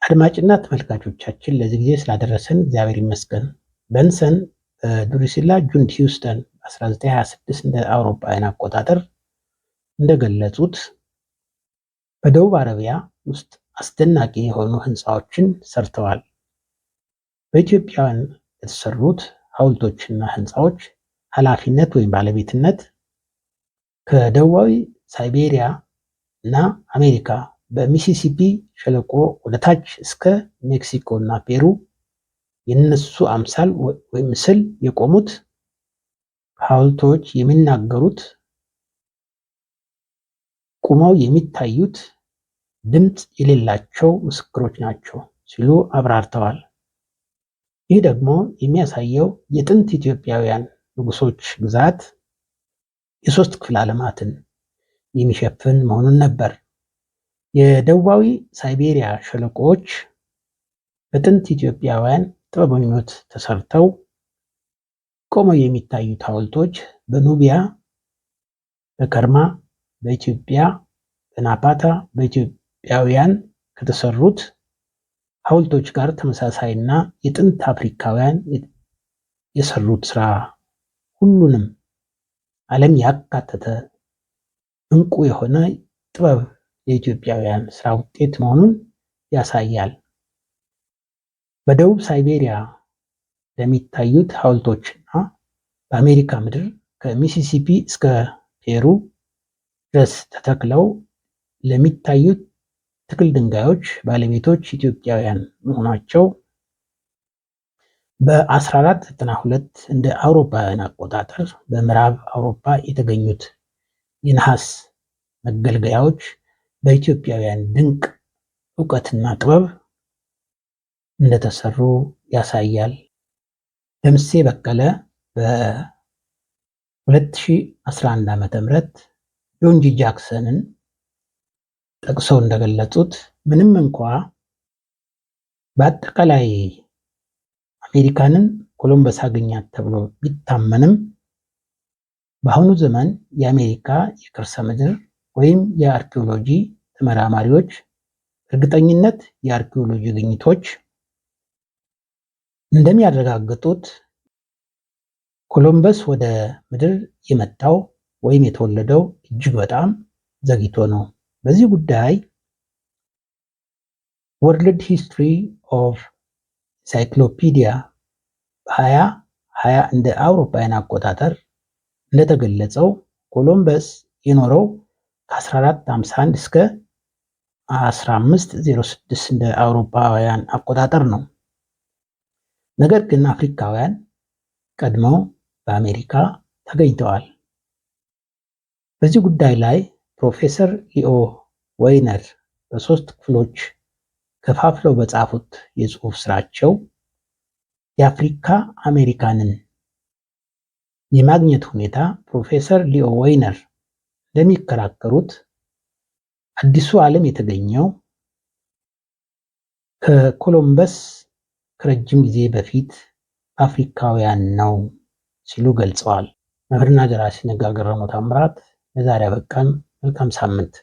አድማጭና ተመልካቾቻችን ለዚህ ጊዜ ስላደረሰን እግዚአብሔር ይመስገን። በንሰን ድሩሲላ ጁንድ ሂውስተን 1926 እንደ አውሮፓውያን አቆጣጠር እንደገለጹት በደቡብ አረቢያ ውስጥ አስደናቂ የሆኑ ህንፃዎችን ሰርተዋል። በኢትዮጵያውያን የተሰሩት ሐውልቶችና ህንፃዎች ኃላፊነት ወይም ባለቤትነት ከደቡባዊ ሳይቤሪያ እና አሜሪካ በሚሲሲፒ ሸለቆ ወደታች እስከ ሜክሲኮ እና ፔሩ የነሱ አምሳል ወይም ምስል የቆሙት ሐውልቶች የሚናገሩት ቁመው የሚታዩት ድምፅ የሌላቸው ምስክሮች ናቸው ሲሉ አብራርተዋል። ይህ ደግሞ የሚያሳየው የጥንት ኢትዮጵያውያን ንጉሶች ግዛት የሶስት ክፍለ ዓለማትን የሚሸፍን መሆኑን ነበር። የደቡባዊ ሳይቤሪያ ሸለቆዎች በጥንት ኢትዮጵያውያን ጥበበኞች ተሰርተው ቆመው የሚታዩት ሐውልቶች በኑቢያ፣ በከርማ፣ በኢትዮጵያ፣ በናፓታ በኢትዮጵያውያን ከተሰሩት ሐውልቶች ጋር ተመሳሳይና የጥንት አፍሪካውያን የሰሩት ስራ ሁሉንም ዓለም ያካተተ እንቁ የሆነ ጥበብ የኢትዮጵያውያን ስራ ውጤት መሆኑን ያሳያል። በደቡብ ሳይቤሪያ ለሚታዩት ሐውልቶችና በአሜሪካ ምድር ከሚሲሲፒ እስከ ፔሩ ድረስ ተተክለው ለሚታዩት ትክል ድንጋዮች ባለቤቶች ኢትዮጵያውያን መሆናቸው በ1492 እንደ አውሮፓውያን አቆጣጠር በምዕራብ አውሮፓ የተገኙት የነሐስ መገልገያዎች በኢትዮጵያውያን ድንቅ እውቀትና ጥበብ እንደተሰሩ ያሳያል። ደምሴ በቀለ በ2011 ዓ.ም ጆን ጂ ጃክሰንን ጠቅሰው እንደገለጹት ምንም እንኳ በአጠቃላይ አሜሪካንን ኮሎምበስ አገኛት ተብሎ ቢታመንም በአሁኑ ዘመን የአሜሪካ የከርሰ ምድር ወይም የአርኪኦሎጂ ተመራማሪዎች እርግጠኝነት የአርኪኦሎጂ ግኝቶች እንደሚያረጋግጡት ኮሎምበስ ወደ ምድር የመጣው ወይም የተወለደው እጅግ በጣም ዘግይቶ ነው። በዚህ ጉዳይ ወርልድ ሂስትሪ ኦፍ ኢንሳይክሎፒዲያ በ2020 እንደ አውሮፓውያን አቆጣጠር እንደተገለጸው ኮሎምበስ የኖረው ከ1451 እስከ 1506 እንደ አውሮፓውያን አቆጣጠር ነው። ነገር ግን አፍሪካውያን ቀድመው በአሜሪካ ተገኝተዋል። በዚህ ጉዳይ ላይ ፕሮፌሰር ሊኦ ወይነር በሶስት ክፍሎች ከፋፍለው በጻፉት የጽሑፍ ስራቸው የአፍሪካ አሜሪካንን የማግኘት ሁኔታ ፕሮፌሰር ሊኦ ወይነር እንደሚከራከሩት አዲሱ ዓለም የተገኘው ከኮሎምበስ ከረጅም ጊዜ በፊት አፍሪካውያን ነው ሲሉ ገልጸዋል። መምህርና ደራሲ ነጋ ገረመው ታምራት። ለዛሬ አበቃን። መልካም ሳምንት።